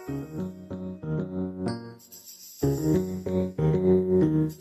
The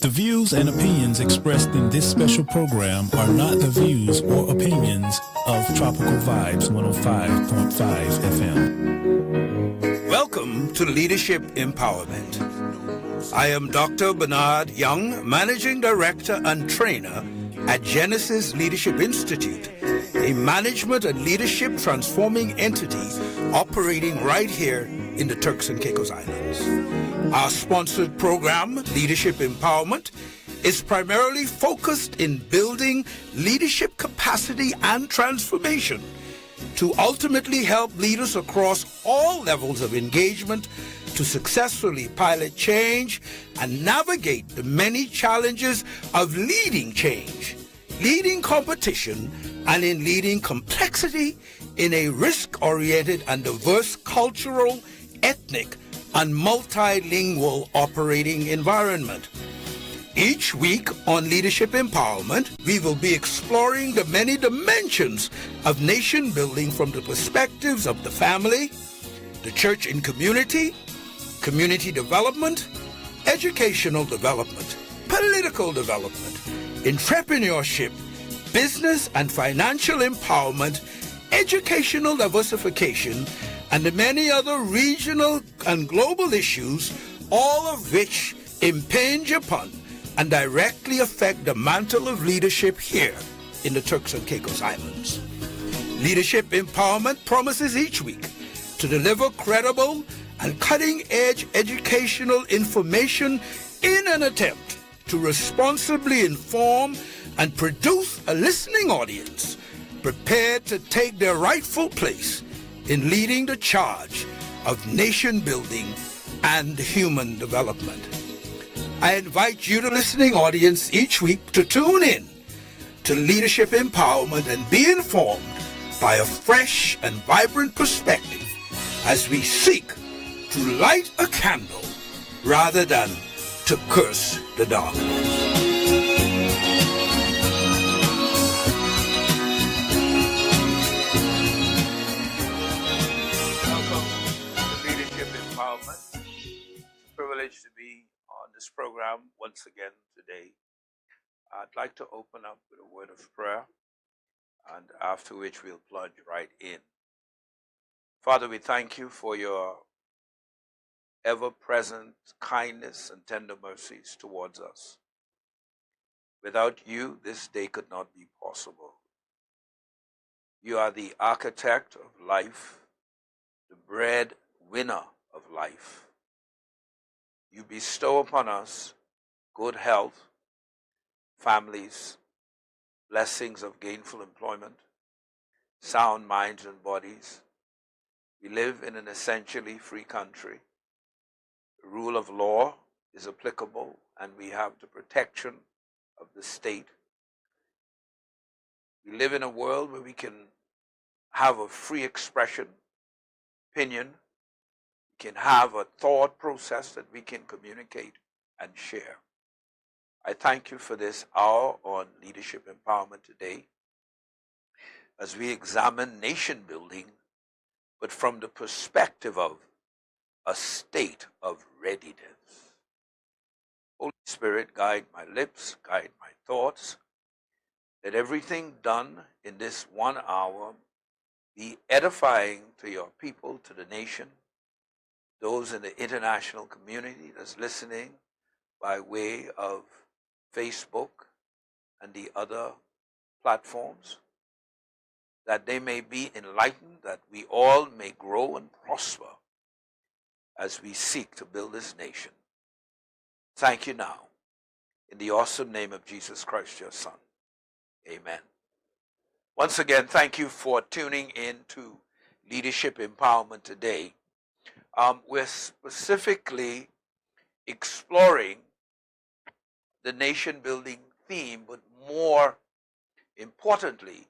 views and opinions expressed in this special program are not the views or opinions of Tropical Vibes 105.5 FM. Welcome to Leadership Empowerment. I am Dr. Bernard Young, Managing Director and Trainer at Genesis Leadership Institute, a management and leadership transforming entity operating right here in the Turks and Caicos Islands. Our sponsored program, Leadership Empowerment, is primarily focused in building leadership capacity and transformation to ultimately help leaders across all levels of engagement to successfully pilot change and navigate the many challenges of leading change, leading competition, and in leading complexity in a risk-oriented and diverse cultural, ethnic, and multilingual operating environment. Each week on Leadership Empowerment, we will be exploring the many dimensions of nation building from the perspectives of the family, the church and community, community development, educational development, political development, entrepreneurship, business and financial empowerment, educational diversification, and the many other regional and global issues, all of which impinge upon and directly affect the mantle of leadership here in the Turks and Caicos Islands. Leadership Empowerment promises each week to deliver credible and cutting-edge educational information in an attempt to responsibly inform and produce a listening audience prepared to take their rightful place in leading the charge of nation building and human development. I invite you, the listening audience, each week to tune in to Leadership Empowerment and be informed by a fresh and vibrant perspective as we seek to light a candle rather than to curse the darkness. Privilege to be on this program once again today. I'd like to open up with a word of prayer, and after which we'll plunge right in. Father, we thank you for your ever-present kindness and tender mercies towards us. Without you, this day could not be possible. You are the architect of life, the breadwinner of life. You bestow upon us good health, families, blessings of gainful employment, sound minds and bodies. We live in an essentially free country. The rule of law is applicable, and we have the protection of the state. We live in a world where we can have a free expression, opinion, can have a thought process that we can communicate and share. I thank you for this hour on Leadership Empowerment today as we examine nation building, but from the perspective of a state of readiness. Holy Spirit, guide my lips, guide my thoughts. Let everything done in this 1 hour be edifying to your people, to the nation, those in the international community that's listening by way of Facebook and the other platforms, that they may be enlightened, that we all may grow and prosper as we seek to build this nation. Thank you now, in the awesome name of Jesus Christ, your Son. Amen. Once again, thank you for tuning in to Leadership Empowerment today. We're specifically exploring the nation building theme, but more importantly,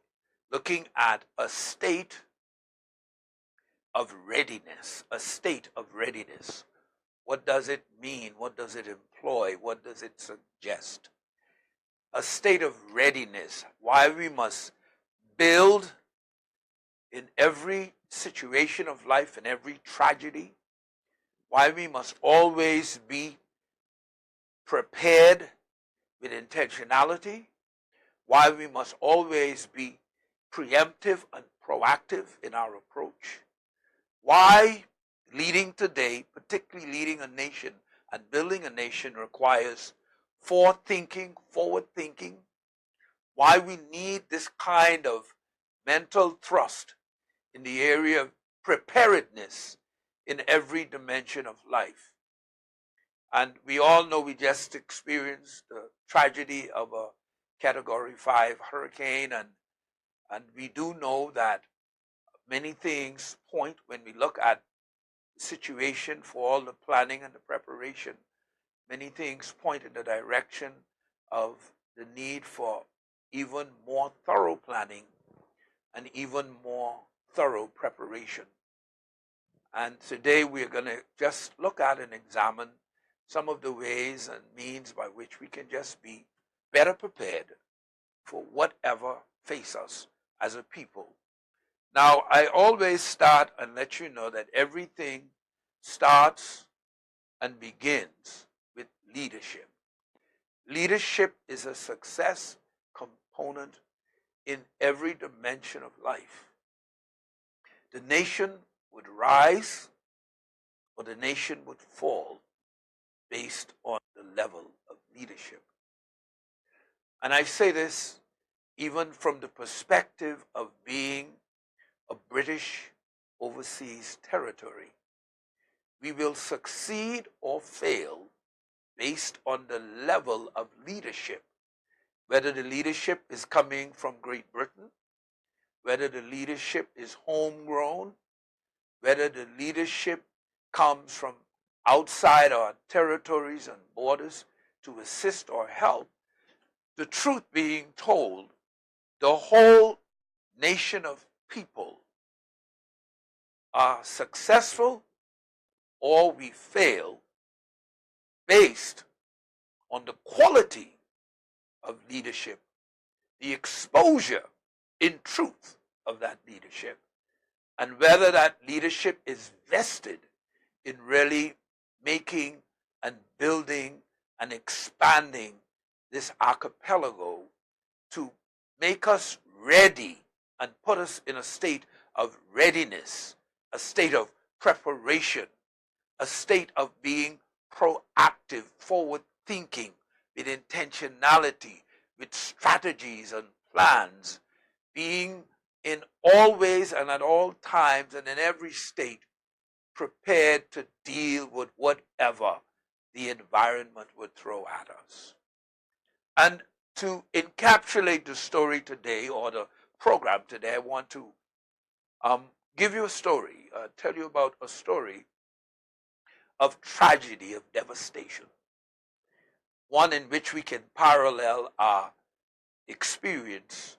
looking at a state of readiness, a state of readiness. What does it mean? What does it employ? What does it suggest? A state of readiness, why we must build in every situation of life, in every tragedy, why we must always be prepared with intentionality, why we must always be preemptive and proactive in our approach, why leading today, particularly leading a nation and building a nation, requires forward thinking, why we need this kind of mental thrust in the area of preparedness in every dimension of life. And we all know we just experienced the tragedy of a Category 5 hurricane, and we do know that many things point, when we look at the situation for all the planning and the preparation, many things point in the direction of the need for even more thorough planning and even more thorough preparation. And today we're going to just look at and examine some of the ways and means by which we can just be better prepared for whatever faces us as a people. Now, I always start and let you know that everything starts and begins with leadership. Leadership is a success component in every dimension of life. The nation would rise or the nation would fall based on the level of leadership. And I say this even from the perspective of being a British overseas territory. We will succeed or fail based on the level of leadership, whether the leadership is coming from Great Britain, whether the leadership is homegrown, whether the leadership comes from outside our territories and borders to assist or help. The truth being told, the whole nation of people are successful or we fail based on the quality of leadership, the exposure in truth of that leadership, and whether that leadership is vested in really making and building and expanding this archipelago to make us ready and put us in a state of readiness, a state of preparation, a state of being proactive, forward thinking, with intentionality, with strategies and plans, being in always and at all times and in every state prepared to deal with whatever the environment would throw at us. And to encapsulate the story today, or the program today, I want to give you a story, tell you about a story of tragedy, of devastation, one in which we can parallel our experience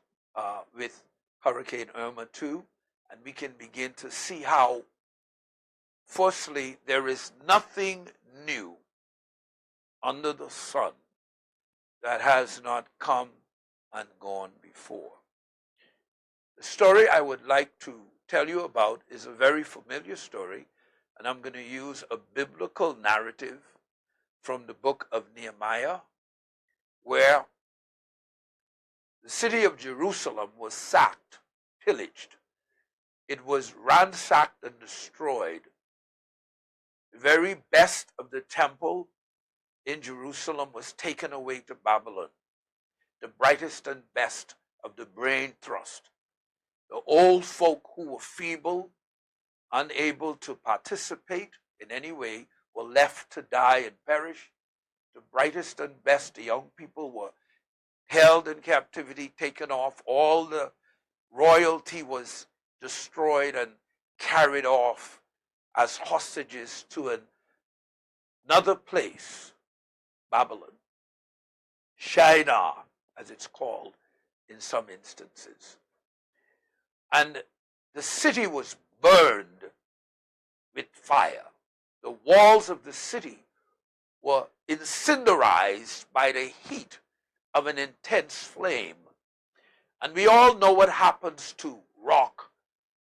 with Hurricane Irma 2, and we can begin to see how, firstly, there is nothing new under the sun that has not come and gone before. The story I would like to tell you about is a very familiar story, and I'm going to use a biblical narrative from the book of Nehemiah, where the city of Jerusalem was sacked, pillaged. It was ransacked and destroyed. The very best of the temple in Jerusalem was taken away to Babylon. The brightest and best of the brain trust. The old folk who were feeble, unable to participate in any way, were left to die and perish. The brightest and best, the young people, were held in captivity, taken off. All the royalty was destroyed and carried off as hostages to another place, Babylon, Shinar, as it's called in some instances. And the city was burned with fire. The walls of the city were incendiarized by the heat of an intense flame. And we all know what happens to rock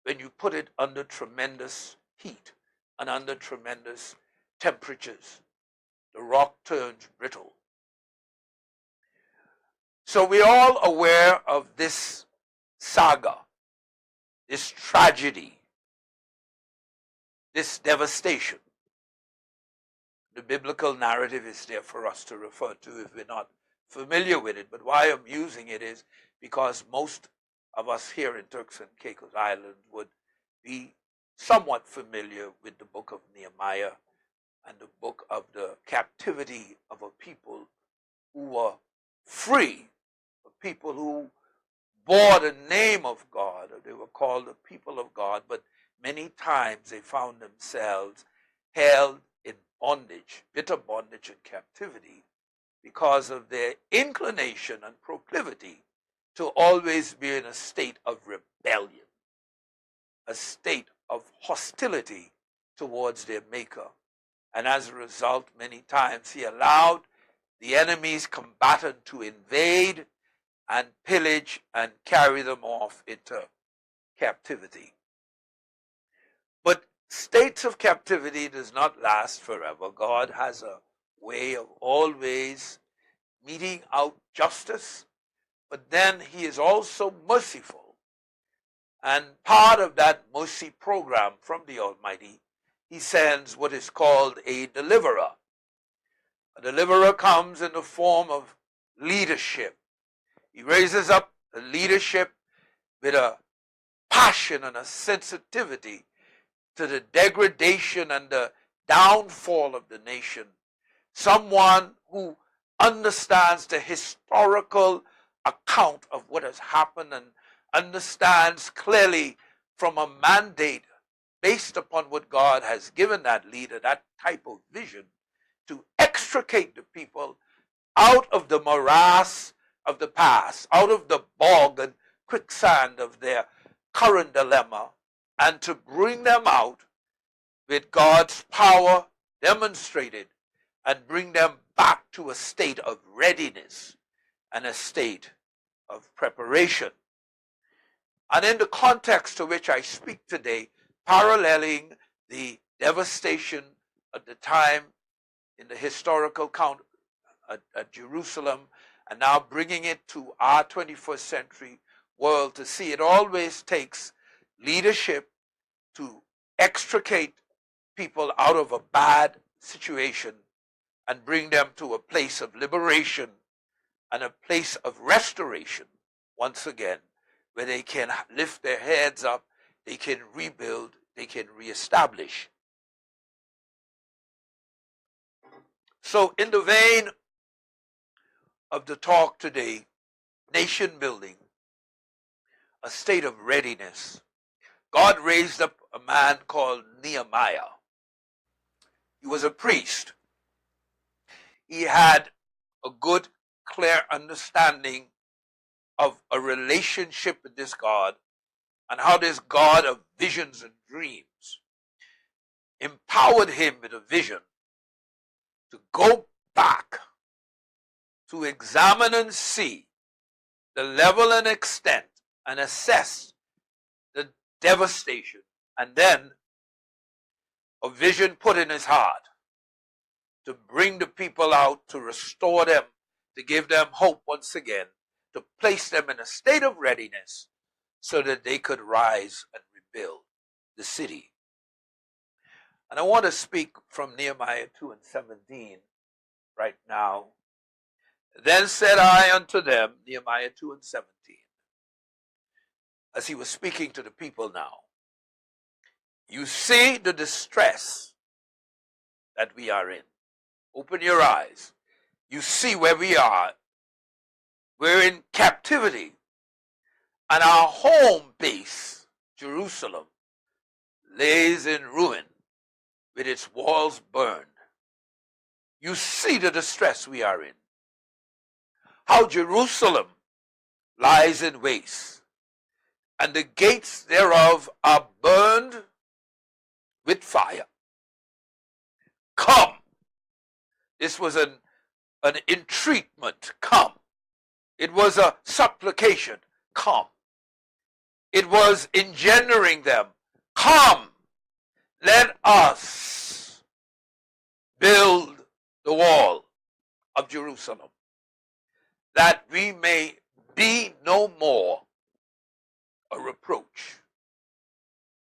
when you put it under tremendous heat and under tremendous temperatures. The rock turns brittle. So we're all aware of this saga, this tragedy, this devastation. The biblical narrative is there for us to refer to if we're not familiar with it. But why I'm using it is because most of us here in Turks and Caicos Islands would be somewhat familiar with the book of Nehemiah and the book of the captivity of a people who were free, a people who bore the name of God. They were called the people of God, but many times they found themselves held in bondage, bitter bondage and captivity, because of their inclination and proclivity to always be in a state of rebellion, a state of hostility towards their Maker. And as a result, many times he allowed the enemy's combatant to invade and pillage and carry them off into captivity. But states of captivity does not last forever. God has a way of always meting out justice, but then he is also merciful. And part of that mercy program from the Almighty, he sends what is called a deliverer. A deliverer comes in the form of leadership. He raises up the leadership with a passion and a sensitivity to the degradation and the downfall of the nation. Someone who understands the historical account of what has happened and understands clearly from a mandate based upon what God has given that leader, that type of vision, to extricate the people out of the morass of the past, out of the bog and quicksand of their current dilemma, and to bring them out with God's power demonstrated and bring them back to a state of readiness and a state of preparation. And in the context to which I speak today, paralleling the devastation at the time in the historical count at Jerusalem, and now bringing it to our 21st century world to see it always takes leadership to extricate people out of a bad situation and bring them to a place of liberation and a place of restoration once again, where they can lift their heads up, they can rebuild, they can reestablish. So in the vein of the talk today, nation building, a state of readiness, God raised up a man called Nehemiah. He was a priest. He had a good, clear understanding of a relationship with this God and how this God of visions and dreams empowered him with a vision to go back to examine and see the level and extent and assess the devastation, and then a vision put in his heart to bring the people out, to restore them, to give them hope once again, to place them in a state of readiness so that they could rise and rebuild the city. And I want to speak from Nehemiah 2 and 17 right now. Then said I unto them, Nehemiah 2 and 17, as he was speaking to the people now, you see the distress that we are in. Open your eyes. You see where we are. We're in captivity. And our home base, Jerusalem, lays in ruin with its walls burned. You see the distress we are in. How Jerusalem lies in waste, and the gates thereof are burned with fire. Come. This was an entreatment. Come. It was a supplication. Come. It was engendering them. Come. Let us build the wall of Jerusalem, that we may be no more a reproach,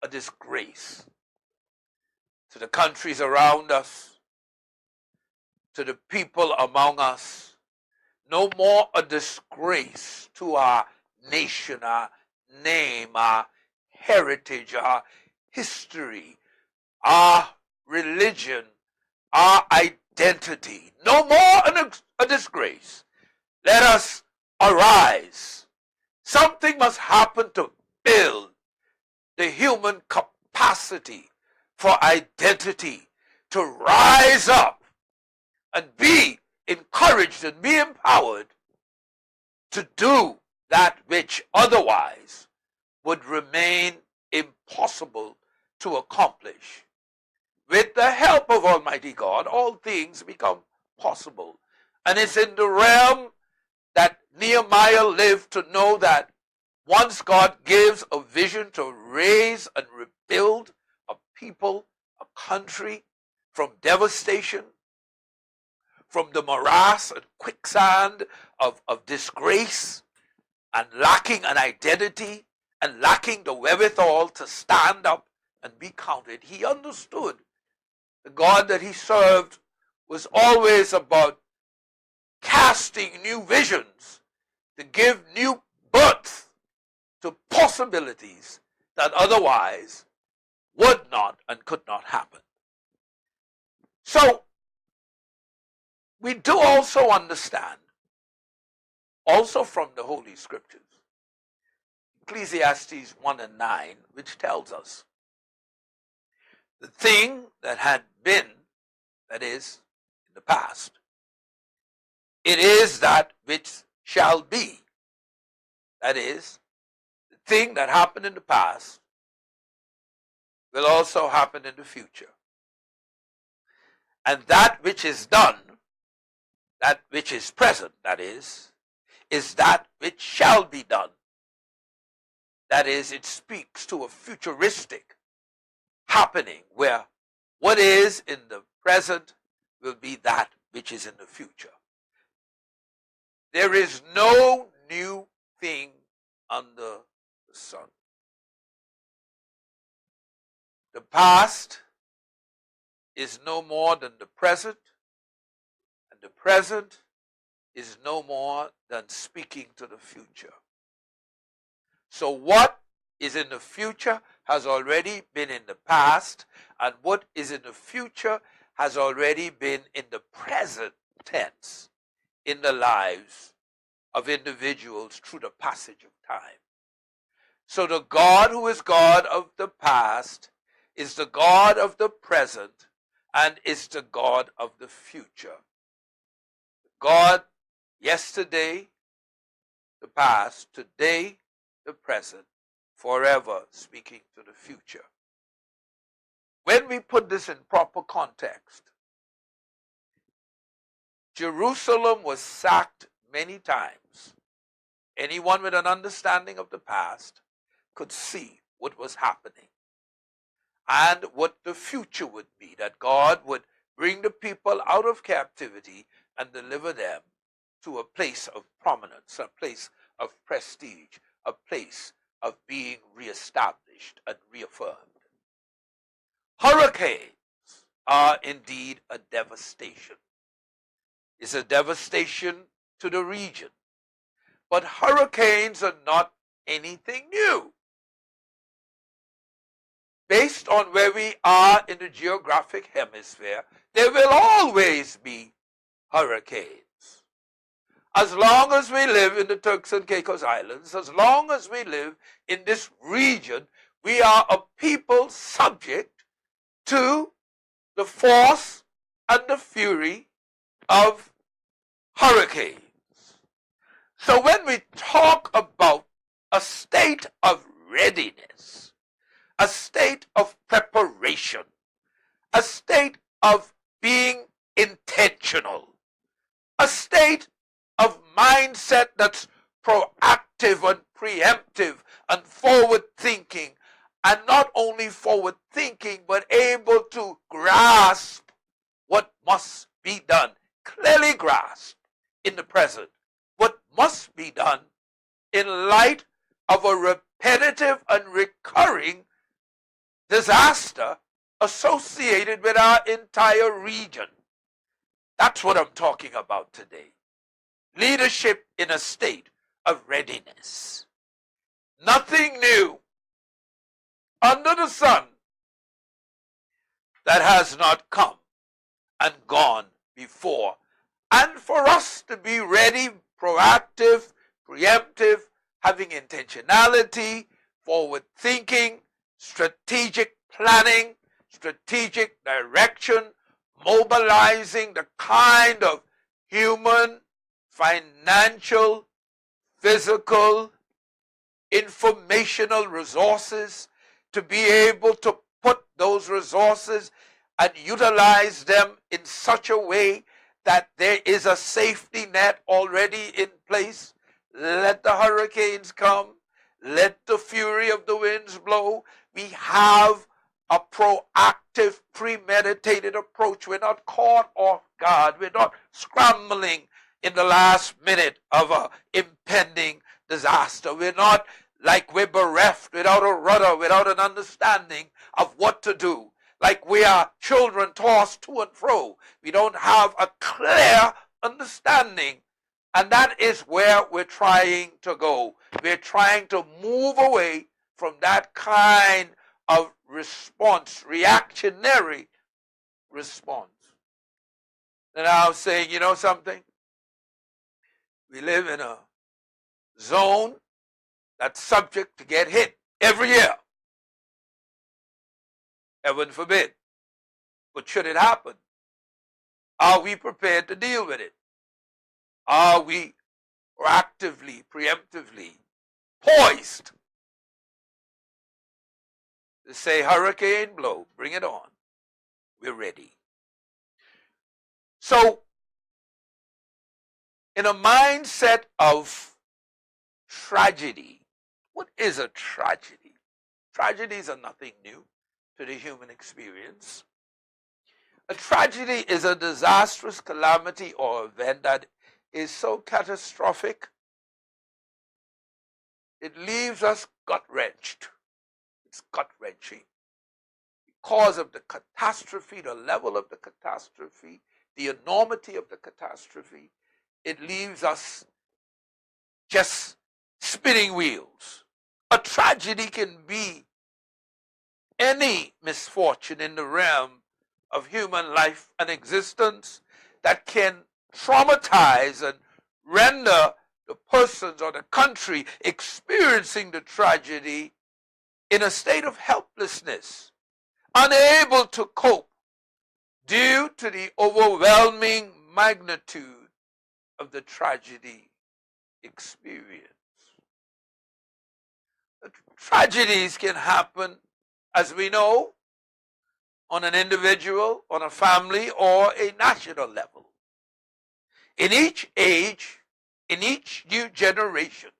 a disgrace to the countries around us, to the people among us, no more a disgrace to our nation, our name, our heritage, our history, our religion, our identity. No more a disgrace. Let us arise. Something must happen to build the human capacity for identity, to rise up and be encouraged and be empowered to do that which otherwise would remain impossible to accomplish. With the help of Almighty God, all things become possible. And it's in the realm that Nehemiah lived to know that once God gives a vision to raise and rebuild a people, a country from devastation, from the morass and quicksand of disgrace, and lacking an identity and lacking the wherewithal to stand up and be counted, he understood the God that he served was always about casting new visions to give new birth to possibilities that otherwise would not and could not happen. So we do also understand, also from the Holy Scriptures, Ecclesiastes 1 and 9, which tells us the thing that had been, that is, in the past, it is that which shall be. That is, the thing that happened in the past will also happen in the future. And that which is done, that which is present, that is that which shall be done. That is, it speaks to a futuristic happening where what is in the present will be that which is in the future. There is no new thing under the sun. The past is no more than the present, and the present is no more than speaking to the future. So what is in the future has already been in the past, and what is in the future has already been in the present tense in the lives of individuals through the passage of time. So the God who is God of the past is the God of the present and is the God of the future. God yesterday, the past, today, the present, forever speaking to the future. When we put this in proper context, Jerusalem was sacked many times. Anyone with an understanding of the past could see what was happening and what the future would be, that God would bring the people out of captivity and deliver them to a place of prominence, a place of prestige, a place of being reestablished and reaffirmed. Hurricanes are indeed a devastation. It's a devastation to the region. But hurricanes are not anything new. Based on where we are in the geographic hemisphere, there will always be hurricanes. As long as we live in the Turks and Caicos Islands, as long as we live in this region, we are a people subject to the force and the fury of hurricanes. So when we talk about a state of readiness, a state of preparation, a state of being intentional, a state of mindset that's proactive and preemptive and forward thinking, and not only forward thinking but able to grasp what must be done, clearly grasped in the present, what must be done in light of a repetitive and recurring disaster associated with our entire region. That's what I'm talking about today. Leadership in a state of readiness. Nothing new under the sun that has not come and gone before. And for us to be ready, proactive, preemptive, having intentionality, forward thinking, strategic planning, strategic direction, mobilizing the kind of human, financial, physical, informational resources to be able to put those resources and utilize them in such a way that there is a safety net already in place. Let the hurricanes come. Let the fury of the winds blow. We have a proactive, premeditated approach. We're not caught off guard. We're not scrambling in the last minute of an impending disaster. We're not like we're bereft, without a rudder, without an understanding of what to do. Like we are children tossed to and fro. We don't have a clear understanding. And that is where we're trying to go. We're trying to move away from that kind of response, reactionary response. And I was saying, you know something? We live in a zone that's subject to get hit every year. Heaven forbid. But should it happen, are we prepared to deal with it? Are we proactively, preemptively poised to say, hurricane blow, bring it on? We're ready. So, in a mindset of tragedy, what is a tragedy? Tragedies are nothing new to the human experience. A tragedy is a disastrous calamity or event that is so catastrophic, it leaves us gut-wrenched. It's gut-wrenching. Because of the catastrophe, the level of the catastrophe, the enormity of the catastrophe, it leaves us just spinning wheels. A tragedy can be any misfortune in the realm of human life and existence that can traumatize and render the persons or the country experiencing the tragedy in a state of helplessness, unable to cope due to the overwhelming magnitude of the tragedy experience. Tragedies can happen, as we know, on an individual, on a family, or a national level. In each age, in each new generation,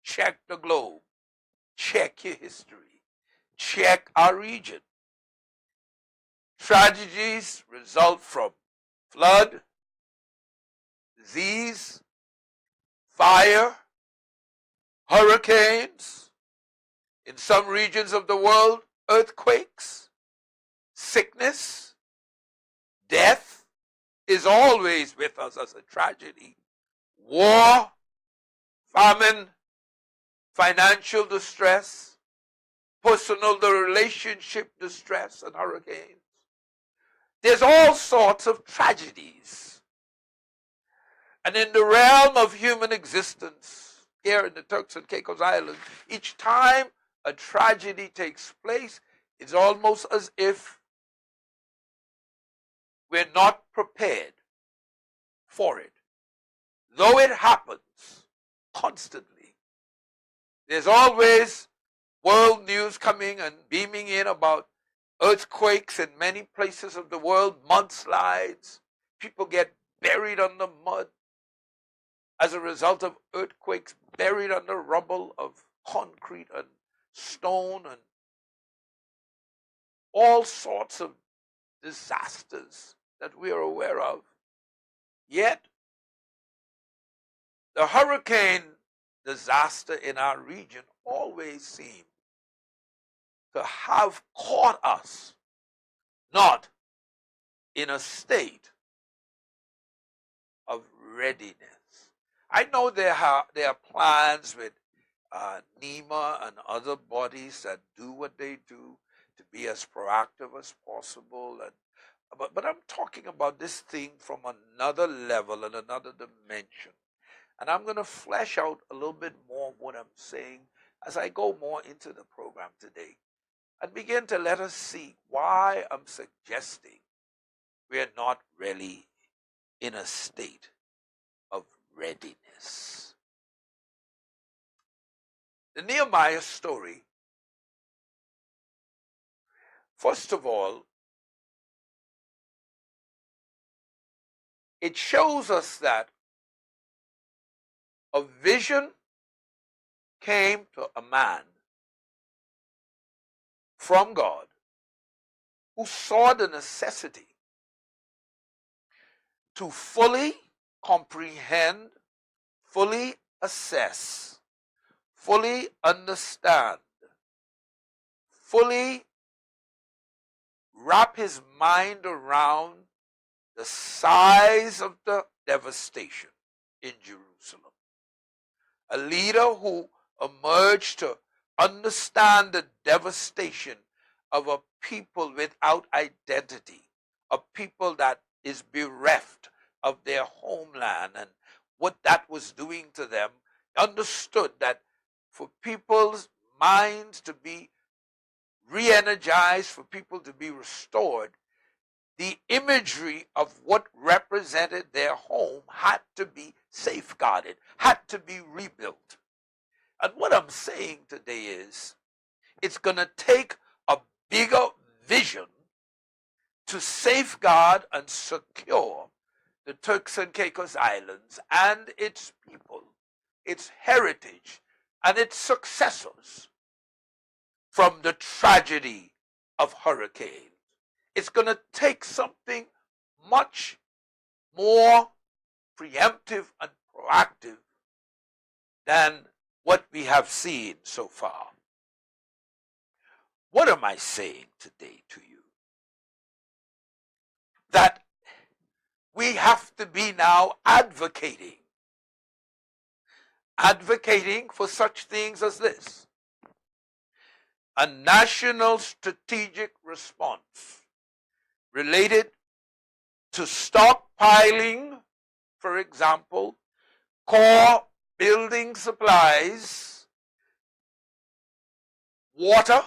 check the globe, check your history, check our region. Tragedies result from flood, disease, fire, hurricanes, in some regions of the world, earthquakes, sickness, death is always with us as a tragedy. War, famine, financial distress, personal the relationship distress and hurricanes. There's all sorts of tragedies. And in the realm of human existence, here in the Turks and Caicos Islands, each time a tragedy takes place, it's almost as if we're not prepared for it. Though it happens constantly, there's always world news coming and beaming in about earthquakes in many places of the world, mudslides, people get buried under mud as a result of earthquakes, buried under rubble of concrete and stone, and all sorts of disasters that we are aware of. Yet, the hurricane disaster in our region always seems to have caught us not in a state of readiness. I know there are plans with NEMA and other bodies that do what they do to be as proactive as possible. But I'm talking about this thing from another level and another dimension. And I'm going to flesh out a little bit more of what I'm saying as I go more into the program today and begin to let us see why I'm suggesting we're not really in a state of readiness. The Nehemiah story, first of all, it shows us that a vision came to a man from God who saw the necessity to fully comprehend, fully assess, fully understand, fully wrap his mind around the size of the devastation in Jerusalem. A leader who emerged to understand the devastation of a people without identity, a people that is bereft of their homeland and what that was doing to them, understood that for people's minds to be re-energized, for people to be restored, the imagery of what represented their home had to be safeguarded, had to be rebuilt. And what I'm saying today is, it's going to take a bigger vision to safeguard and secure the Turks and Caicos Islands and its people, its heritage, and its successors from the tragedy of hurricanes. It's going to take something much more preemptive and proactive than what we have seen so far. What am I saying today to you? That we have to be now advocating for such things as this: a national strategic response related to stockpiling, for example, core building supplies, water,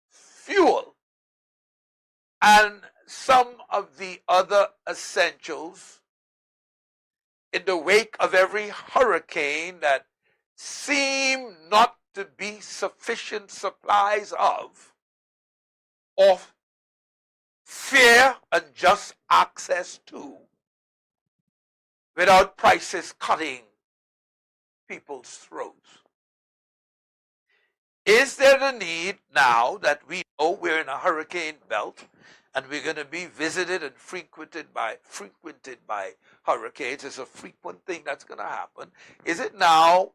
fuel, and some of the other essentials in the wake of every hurricane that seem not to be sufficient supplies of, or fair and just access to, without prices cutting people's throats. Is there the need now that we know we're in a hurricane belt and we're going to be visited and frequented by hurricanes? It's a frequent thing that's going to happen. Is it now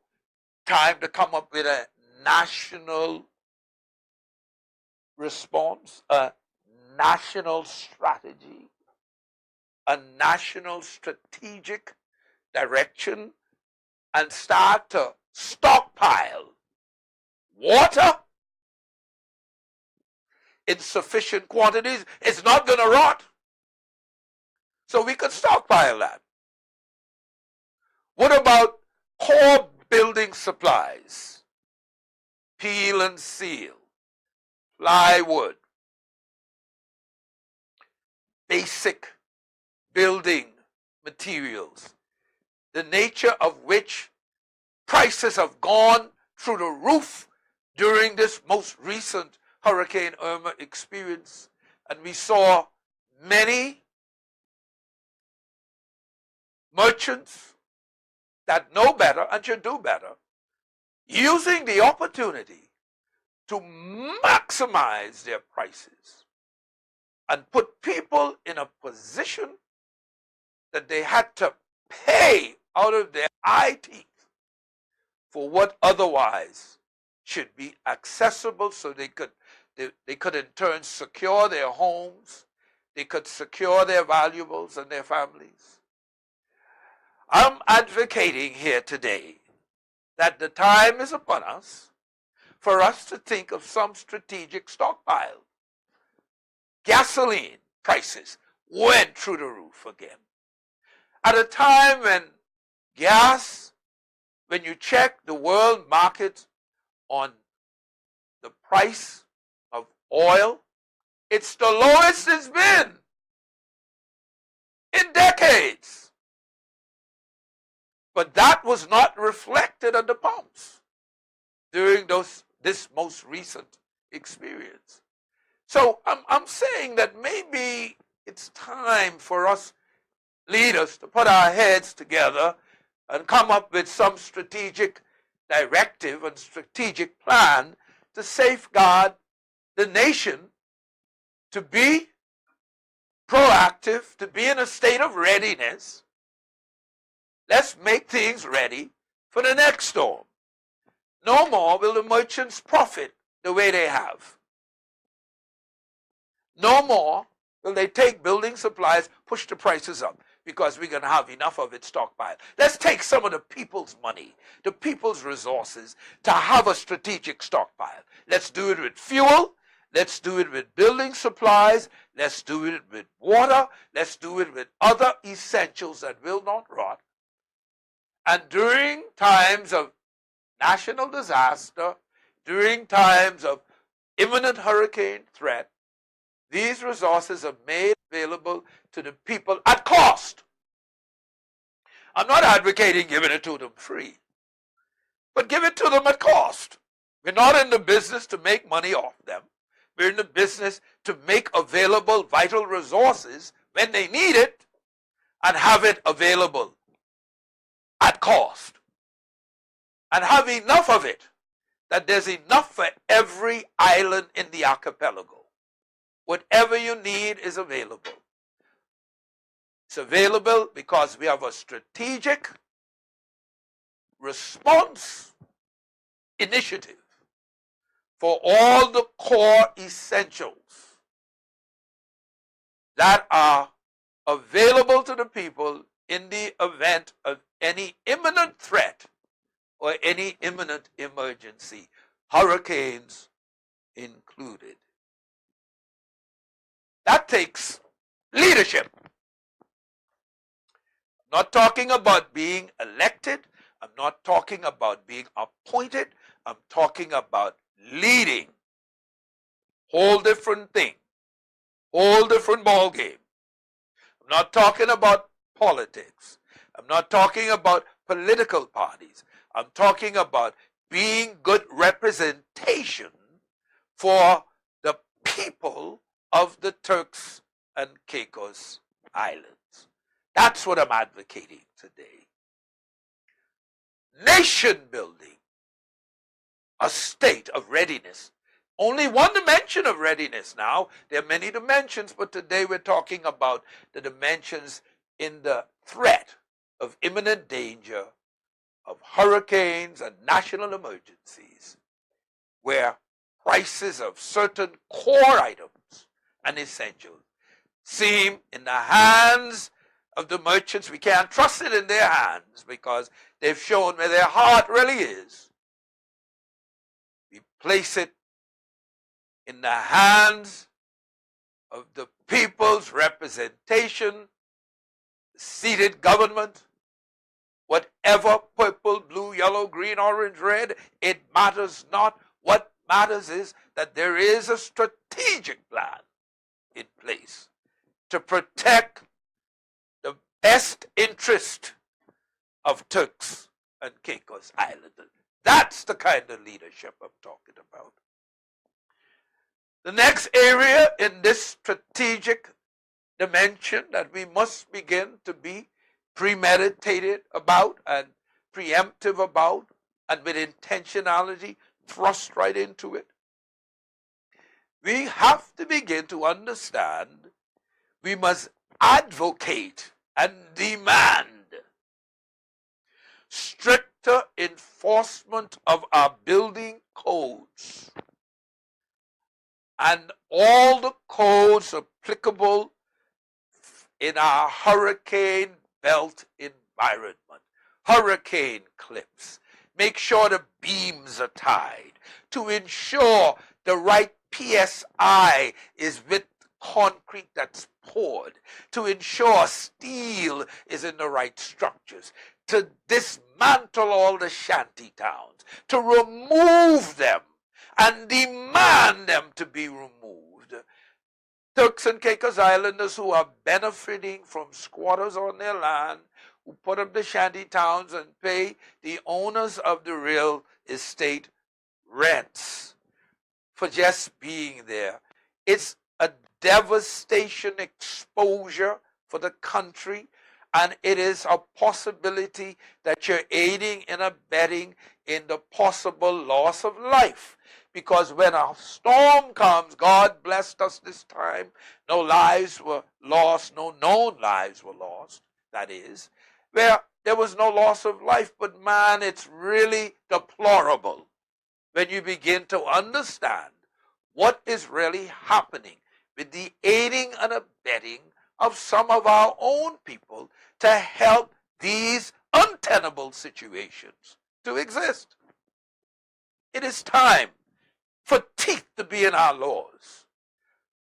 time to come up with a national response, a national strategy, a national strategic direction, and start to stockpile water in sufficient quantities? It's not going to rot, so we could stockpile that. What about core building supplies? Peel and seal, plywood, basic building materials, the nature of which prices have gone through the roof during this most recent Hurricane Irma experience. And we saw many merchants that know better and should do better using the opportunity to maximize their prices and put people in a position that they had to pay out of their eye teeth for what otherwise should be accessible, so they could in turn secure their homes, they could secure their valuables and their families. I'm advocating here today that the time is upon us for us to think of some strategic stockpile. Gasoline prices went through the roof again. At a time when gas, when you check the world market on the price of oil, it's the lowest it's been in decades. But that was not reflected at the pumps during this most recent experience. So I'm saying that maybe it's time for us leaders to put our heads together and come up with some strategic directive and strategic plan to safeguard the nation, to be proactive, to be in a state of readiness. Let's make things ready for the next storm. No more will the merchants profit the way they have. No more will they take building supplies, push the prices up, because we're going to have enough of it stockpiled. Let's take some of the people's money, the people's resources, to have a strategic stockpile. Let's do it with fuel. Let's do it with building supplies. Let's do it with water. Let's do it with other essentials that will not rot. And during times of national disaster, during times of imminent hurricane threat, these resources are made available to the people at cost. I'm not advocating giving it to them free, but give it to them at cost. We're not in the business to make money off them. We're in the business to make available vital resources when they need it and have it available at cost. And have enough of it that there's enough for every island in the archipelago. Whatever you need is available. It's available because we have a strategic response initiative for all the core essentials that are available to the people in the event of any imminent threat or any imminent emergency, hurricanes included. That takes leadership. I'm not talking about being elected. I'm not talking about being appointed. I'm talking about leading. Whole different thing. Whole different ball game. I'm not talking about politics. I'm not talking about political parties. I'm talking about being good representation for the people of the Turks and Caicos Islands. That's what I'm advocating today. Nation building, a state of readiness. Only one dimension of readiness now. There are many dimensions, but today we're talking about the dimensions in the threat of imminent danger, of hurricanes and national emergencies, where prices of certain core items and essentials seem in the hands of the merchants. We can't trust it in their hands because they've shown where their heart really is. We place it in the hands of the people's representation, the seated government, whatever, purple, blue, yellow, green, orange, red, it matters not. What matters is that there is a strategic plan in place to protect the best interest of Turks and Caicos Islanders. That's the kind of leadership I'm talking about. The next area in this strategic dimension that we must begin to be premeditated about and preemptive about and with intentionality thrust right into it. we have to begin to understand we must advocate and demand stricter enforcement of our building codes and all the codes applicable in our hurricane belt environment, hurricane clips. Make sure the beams are tied to ensure the right PSI is with concrete that's poured, to ensure steel is in the right structures, to dismantle all the shanty towns, to remove them and demand them to be removed. Turks and Caicos Islanders who are benefiting from squatters on their land, who put up the shanty towns and pay the owners of the real estate rents for just being there. It's a devastation exposure for the country, and it is a possibility that you're aiding and abetting in the possible loss of life. Because when a storm comes, God blessed us this time, no lives were lost, no known lives were lost, that is, where there was no loss of life. But man, it's really deplorable when you begin to understand what is really happening with the aiding and abetting of some of our own people to help these untenable situations to exist. It is time for teeth to be in our laws,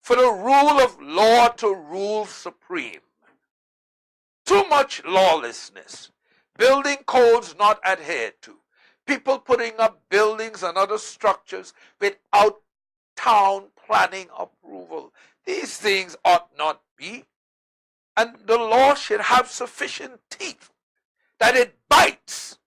for the rule of law to rule supreme. Too much lawlessness, building codes not adhered to, people putting up buildings and other structures without town planning approval. These things ought not be. And the law should have sufficient teeth that it bites.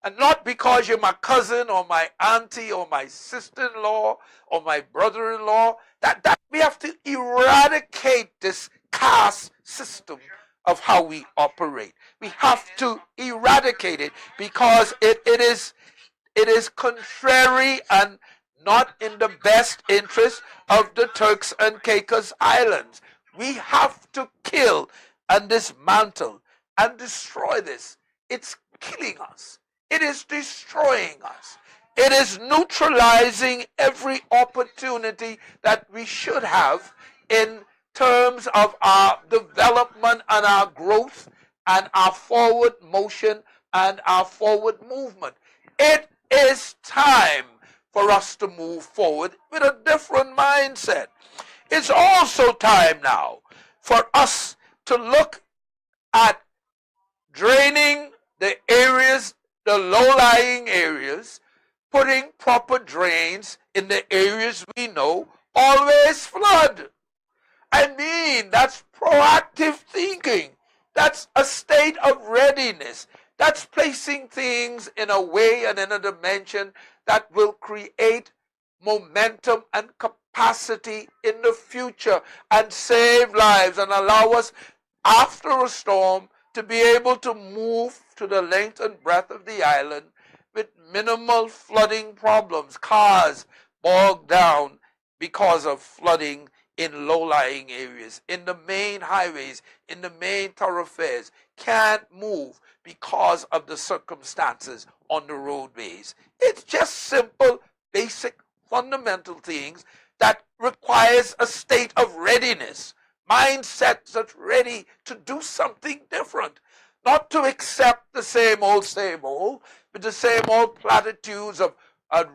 And not because you're my cousin or my auntie or my sister-in-law or my brother-in-law. That we have to eradicate this caste system of how we operate. We have to eradicate it because it is contrary and not in the best interest of the Turks and Caicos Islands. We have to kill and dismantle and destroy this. It's killing us. It is destroying us. It is neutralizing every opportunity that we should have in terms of our development and our growth and our forward motion and our forward movement. It is time for us to move forward with a different mindset. It's also time now for us to look at draining the areas, the low-lying areas, putting proper drains in the areas we know always flood. I mean, that's proactive thinking. That's a state of readiness. That's placing things in a way and in a dimension that will create momentum and capacity in the future and save lives and allow us, after a storm, to be able to move to the length and breadth of the island with minimal flooding problems. Cars bogged down because of flooding in low-lying areas, in the main highways, in the main thoroughfares, can't move because of the circumstances on the roadways. It's just simple, basic, fundamental things that requires a state of readiness, mindsets that's ready to do something different, not to accept the same old, with the same old platitudes of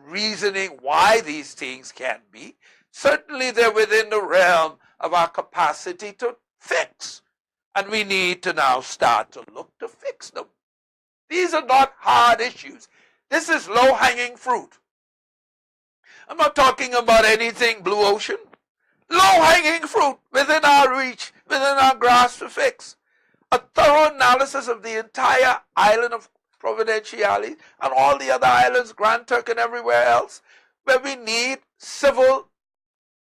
reasoning why these things can't be. Certainly they're within the realm of our capacity to fix. And we need to now start to look to fix them. These are not hard issues. This is low-hanging fruit. I'm not talking about anything blue ocean. Low-hanging fruit within our reach, within our grasp to fix. A thorough analysis of the entire island of Providenciales and all the other islands, Grand Turk and everywhere else, where we need civil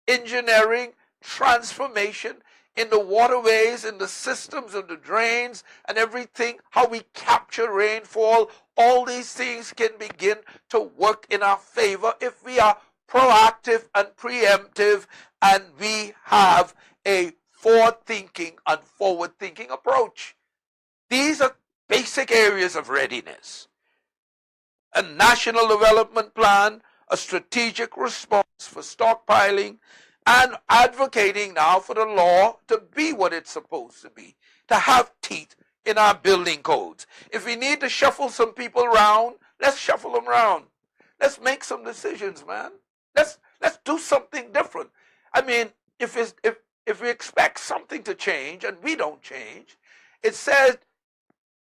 engineering transformation in the waterways, in the systems of the drains and everything, how we capture rainfall. All these things can begin to work in our favor if we are proactive and preemptive, and we have a forward-thinking and forward-thinking approach. These are basic areas of readiness. A national development plan, a strategic response for stockpiling, and advocating now for the law to be what it's supposed to be, to have teeth in our building codes. If we need to shuffle some people around, let's shuffle them around. Let's make some decisions, man. Let's do something different. I mean, if we expect something to change and we don't change, it says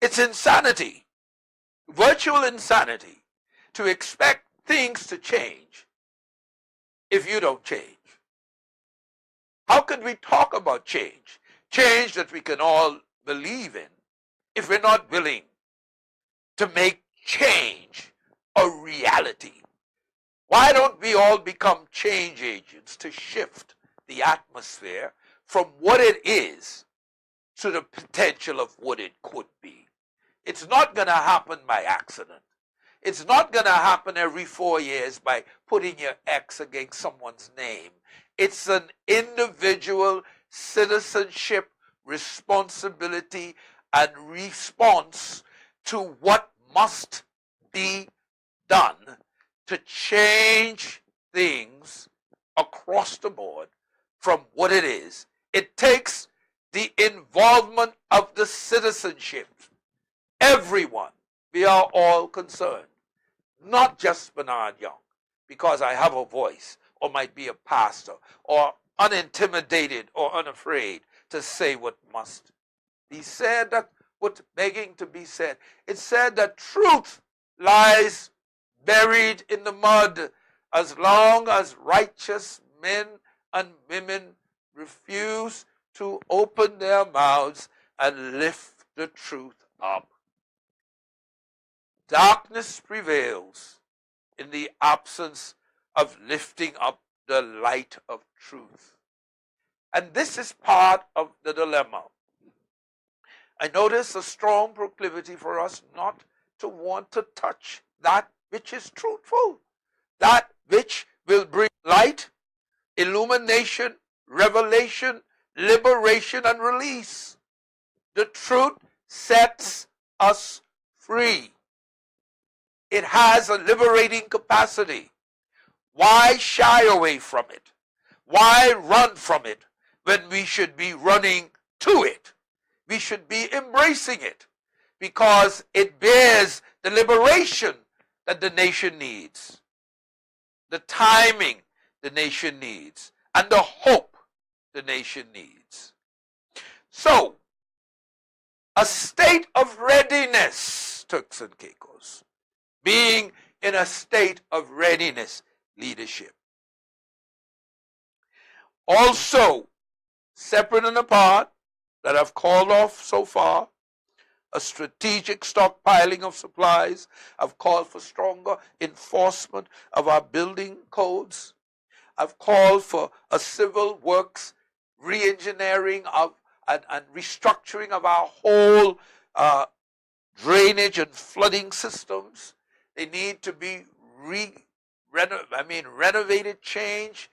it's insanity, virtual insanity, to expect things to change if you don't change. How could we talk about change? Change that we can all believe in if we're not willing to make change a reality. Why don't we all become change agents to shift the atmosphere from what it is to the potential of what it could be? It's not going to happen by accident. It's not going to happen every 4 years by putting your X against someone's name. It's an individual citizenship responsibility and response to what must be done to change things across the board from what it is. It takes the involvement of the citizenship. Everyone. We are all concerned. Not just Bernard Young, because I have a voice, or might be a pastor, or unintimidated or unafraid to say what must be said, that what's begging to be said. It said that truth lies buried in the mud as long as righteous men and women refuse to open their mouths and lift the truth up. Darkness prevails in the absence of lifting up the light of truth. And this is part of the dilemma. I notice a strong proclivity for us not to want to touch that which is truthful, that which will bring light, illumination, revelation, liberation, and release. The truth sets us free. It has a liberating capacity. Why shy away from it? Why run from it when we should be running to it? We should be embracing it because it bears the liberation that the nation needs, the timing the nation needs, and the hope the nation needs. So, a state of readiness, Turks and Caicos, being in a state of readiness leadership. Also, separate and apart, that I've called off so far, a strategic stockpiling of supplies. I've called for stronger enforcement of our building codes. I've called for a civil works re-engineering of and restructuring of our whole drainage and flooding systems. They need to be renovated, changed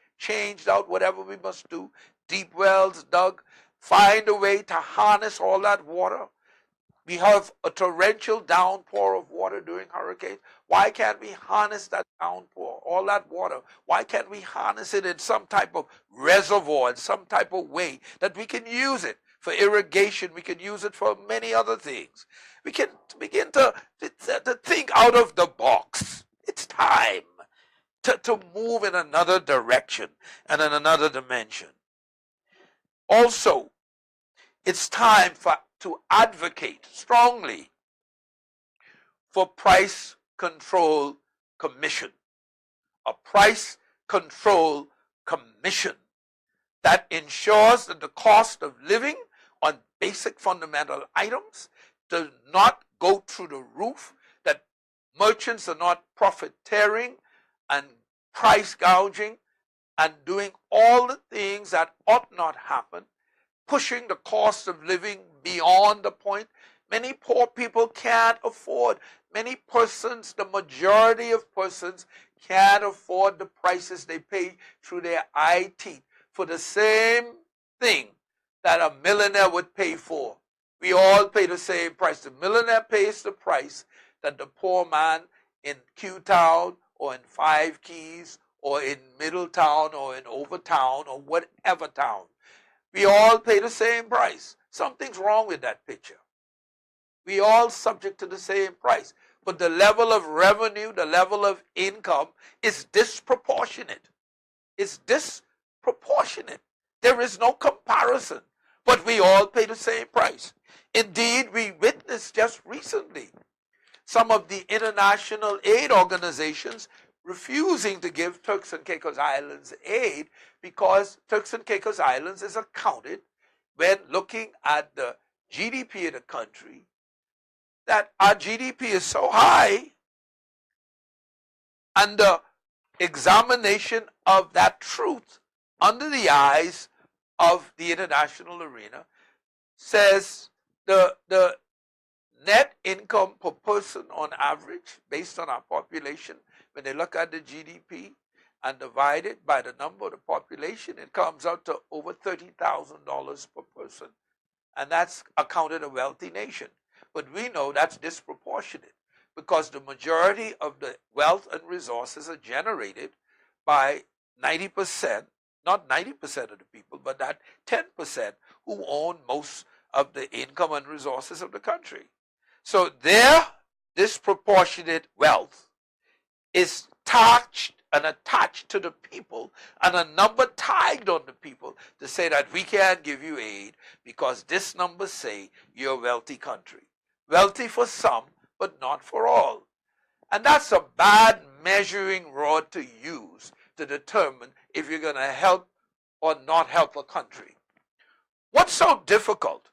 out, whatever we must do. Deep wells dug. Find a way to harness all that water. We have a torrential downpour of water during hurricanes. Why can't we harness that downpour, all that water? Why can't we harness it in some type of reservoir, in some type of way that we can use it for irrigation? We can use it for many other things. We can begin to think out of the box. It's time to move in another direction and in another dimension. Also, it's time to advocate strongly for price control commission, a price control commission that ensures that the cost of living on basic fundamental items does not go through the roof, that merchants are not profiteering and price gouging and doing all the things that ought not happen, pushing the cost of living beyond the point. Many poor people can't afford. Many persons, the majority of persons, can't afford the prices they pay through their eye teeth for the same thing that a millionaire would pay for. We all pay the same price. The millionaire pays the price that the poor man in Q-Town or in Five Keys or in Middletown or in Overtown or whatever town. We all pay the same price. Something's wrong with that picture. We all subject to the same price. But the level of revenue, the level of income is disproportionate. It's disproportionate. There is no comparison. But we all pay the same price. Indeed, we witnessed just recently some of the international aid organizations refusing to give Turks and Caicos Islands aid because Turks and Caicos Islands is accounted when looking at the GDP of the country, that our GDP is so high, and the examination of that truth under the eyes of the international arena says the net income per person on average, based on our population, when they look at the GDP and divide it by the number of the population, it comes out to over $30,000 per person. And that's accounted a wealthy nation. But we know that's disproportionate because the majority of the wealth and resources are generated by 90%, not 90% of the people, but that 10% who own most of the income and resources of the country. So their disproportionate wealth is touched and attached to the people, and a number tagged on the people to say that we can't give you aid because this number say you're a wealthy country. Wealthy for some, but not for all. And that's a bad measuring rod to use to determine if you're going to help or not help a country. What's so difficult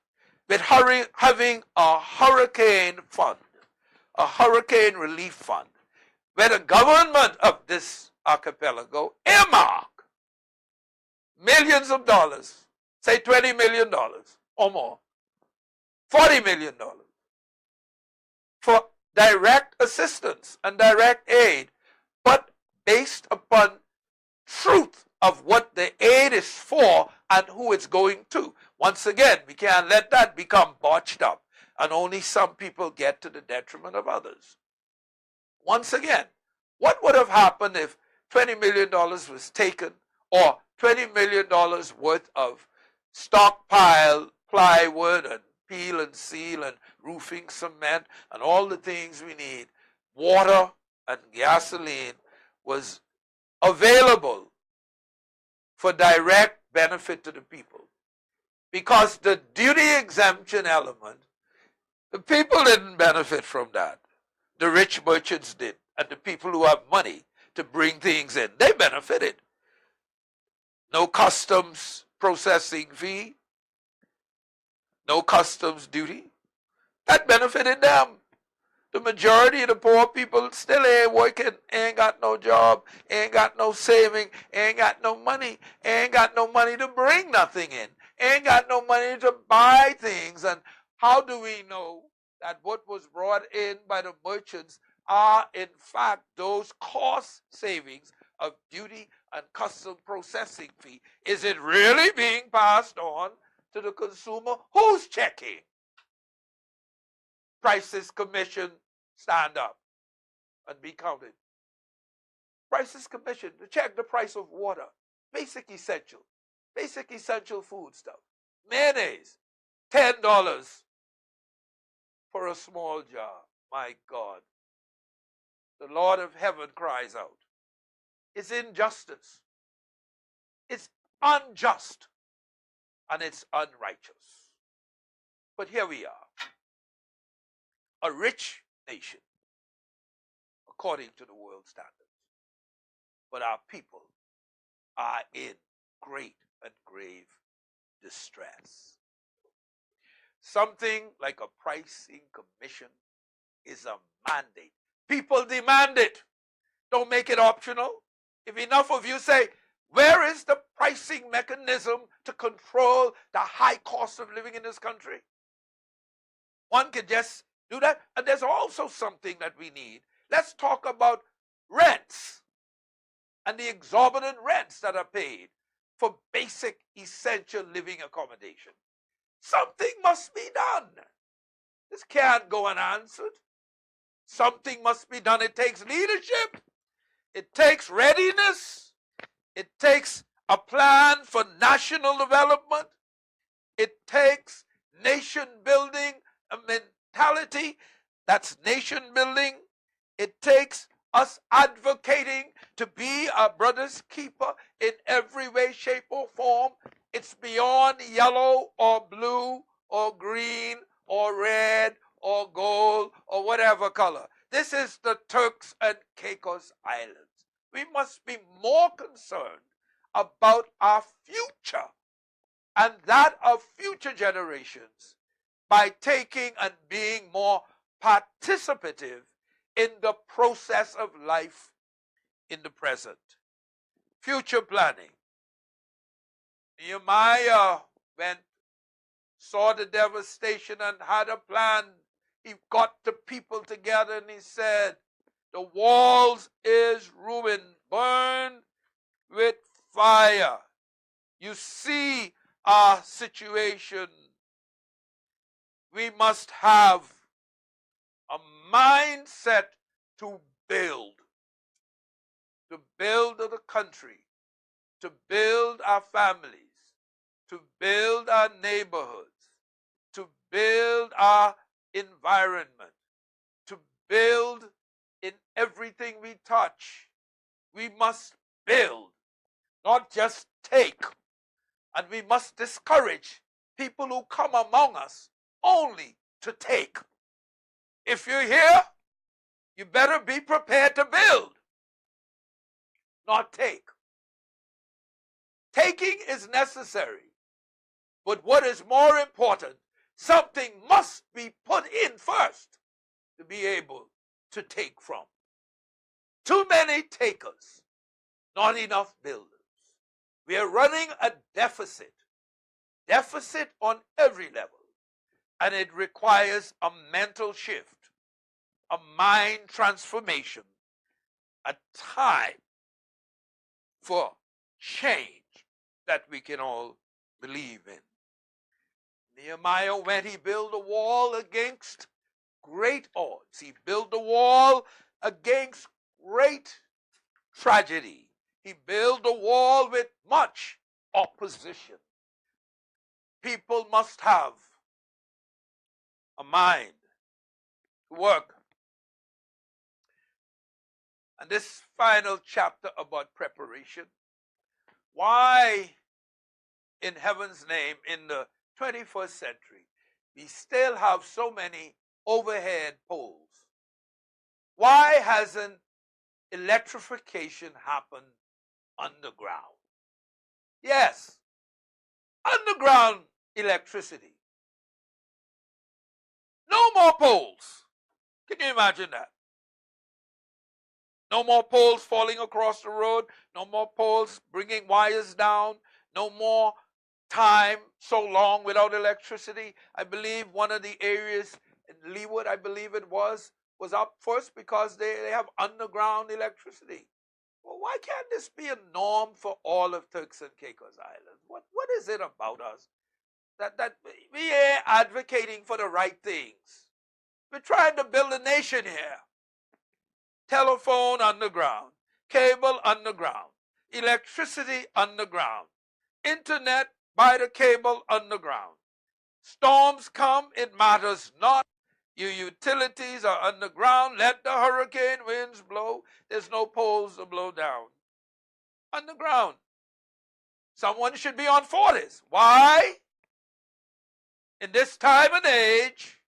with having a hurricane fund, a hurricane relief fund, where the government of this archipelago earmark millions of dollars, say $20 million or more, $40 million, for direct assistance and direct aid, but based upon truth of what the aid is for and who it's going to. Once again, we can't let that become botched up and only some people get to the detriment of others. Once again, what would have happened if $20 million was taken, or $20 million worth of stockpile plywood and peel and seal and roofing cement and all the things we need, water and gasoline, was available for direct benefit to the people? Because the duty exemption element, the people didn't benefit from that. The rich merchants did, and the people who have money to bring things in, they benefited. No customs processing fee, no customs duty. That benefited them. The majority of the poor people still ain't working, ain't got no job, ain't got no saving, ain't got no money to bring nothing in, ain't got no money to buy things. And how do we know that what was brought in by the merchants are in fact those cost savings of duty and custom processing fee? Is it really being passed on to the consumer? Who's checking? Prices Commission, stand up and be counted. Prices Commission to check the price of water, basic essential food stuff. Mayonnaise, $10 for a small jar. My God. The Lord of heaven cries out. It's injustice. It's unjust. And it's unrighteous. But here we are. A rich nation, according to the world standards. But our people are in great and grave distress. Something like a pricing commission is a mandate. People demand it. Don't make it optional. If enough of you say, where is the pricing mechanism to control the high cost of living in this country? One could just do that. And there's also something that we need. Let's talk about rents. and the exorbitant rents that are paid for basic, essential living accommodation. Something must be done. This can't go unanswered. Something must be done. It takes leadership. It takes readiness. It takes a plan for national development. It takes nation building, a mentality that's nation building. It takes us advocating to be our brother's keeper in every way, shape, or form. It's beyond yellow or blue or green or red or gold or whatever color. This is the Turks and Caicos Islands. We must be more concerned about our future and that of future generations by taking and being more participative in the process of life in the present. Future planning. Nehemiah saw the devastation and had a plan. He got the people together and he said, the walls is ruined, burned with fire. You see our situation. We must have a mindset to build the country, to build our families, to build our neighborhoods, to build our environment, to build in everything we touch. We must build, not just take. And we must discourage people who come among us only to take. If you're here, you better be prepared to build, not take. Taking is necessary, but what is more important, something must be put in first to be able to take from. Too many takers, not enough builders. We are running a deficit on every level, and it requires a mental shift, a mind transformation, a time for change that we can all believe in. Nehemiah, when he built a wall against great odds, he built a wall against great tragedy. He built a wall with much opposition. People must have a mind to work. And this final chapter about preparation, why in heaven's name in the 21st century we still have so many overhead poles? Why hasn't electrification happened underground? Yes, underground electricity. No more poles. Can you imagine that? No more poles falling across the road. No more poles bringing wires down. No more time so long without electricity. I believe one of the areas in Leeward, I believe it was up first because they have underground electricity. Well, why can't this be a norm for all of Turks and Caicos Islands? What is it about us that we are advocating for the right things? We're trying to build a nation here. Telephone underground, cable underground, electricity underground, internet by the cable underground. Storms come, it matters not. Your utilities are underground. Let the hurricane winds blow. There's no poles to blow down. Underground. Someone should be on Fortis. Why? In this time and age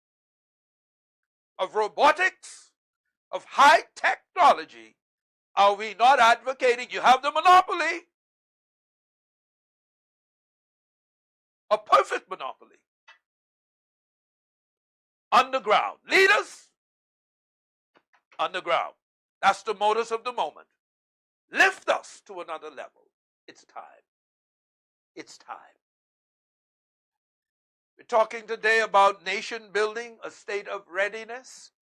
of robotics, of high technology, are we not advocating? You have the monopoly, a perfect monopoly. Underground. Leaders, underground. That's the modus of the moment. Lift us to another level. It's time. It's time. We're talking today about nation building, a state of readiness.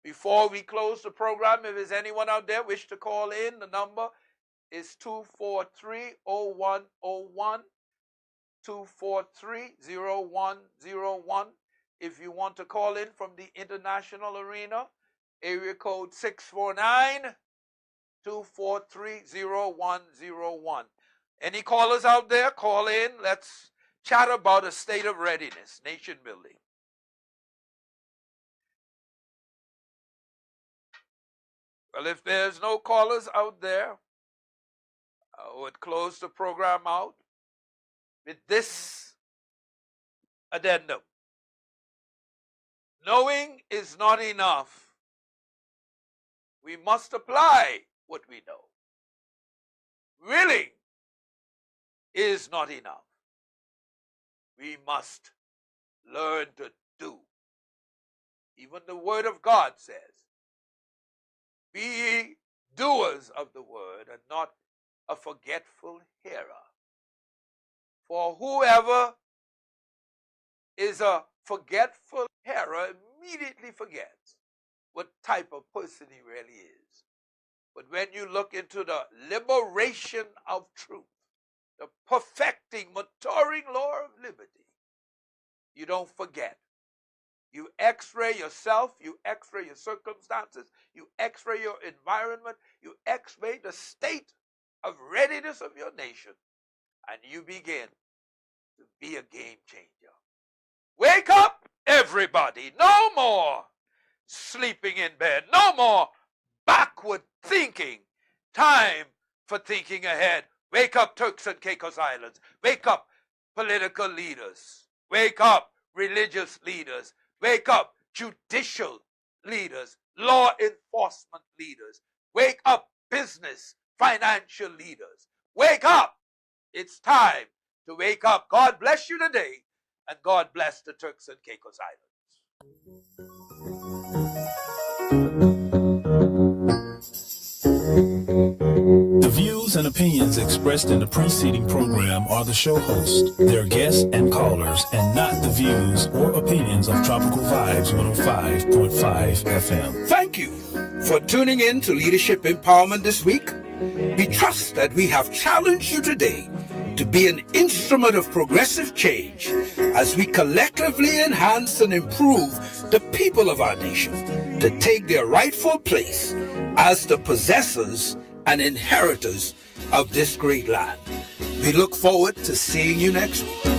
Before we close the program, if there's anyone out there wish to call in, the number is 243-0101, 243-0101. If you want to call in from the international arena, area code 649-243-0101. Any callers out there, call in. Let's chat about a state of readiness, nation building. Well, if there's no callers out there, I would close the program out with this addendum. Knowing is not enough. We must apply what we know. Willing is not enough. We must learn to do. Even the Word of God says, be ye doers of the word and not a forgetful hearer. For whoever is a forgetful hearer immediately forgets what type of person he really is. But when you look into the liberation of truth, the perfecting, maturing law of liberty, you don't forget. You x-ray yourself, you x-ray your circumstances, you x-ray your environment, you x-ray the state of readiness of your nation, and you begin to be a game changer. Wake up, everybody. No more sleeping in bed. No more backward thinking. Time for thinking ahead. Wake up, Turks and Caicos Islands. Wake up, political leaders. Wake up, religious leaders. Wake up, judicial leaders, law enforcement leaders. Wake up, business, financial leaders. Wake up. It's time to wake up. God bless you today, and God bless the Turks and Caicos The views and opinions expressed in the preceding program are the show host, their guests and callers, and not the views or opinions of Tropical Vibes 105.5 FM. Thank you for tuning in to Leadership Empowerment this week. We trust that we have challenged you today to be an instrument of progressive change as we collectively enhance and improve the people of our nation to take their rightful place as the possessors and inheritors of this great land. We look forward to seeing you next week.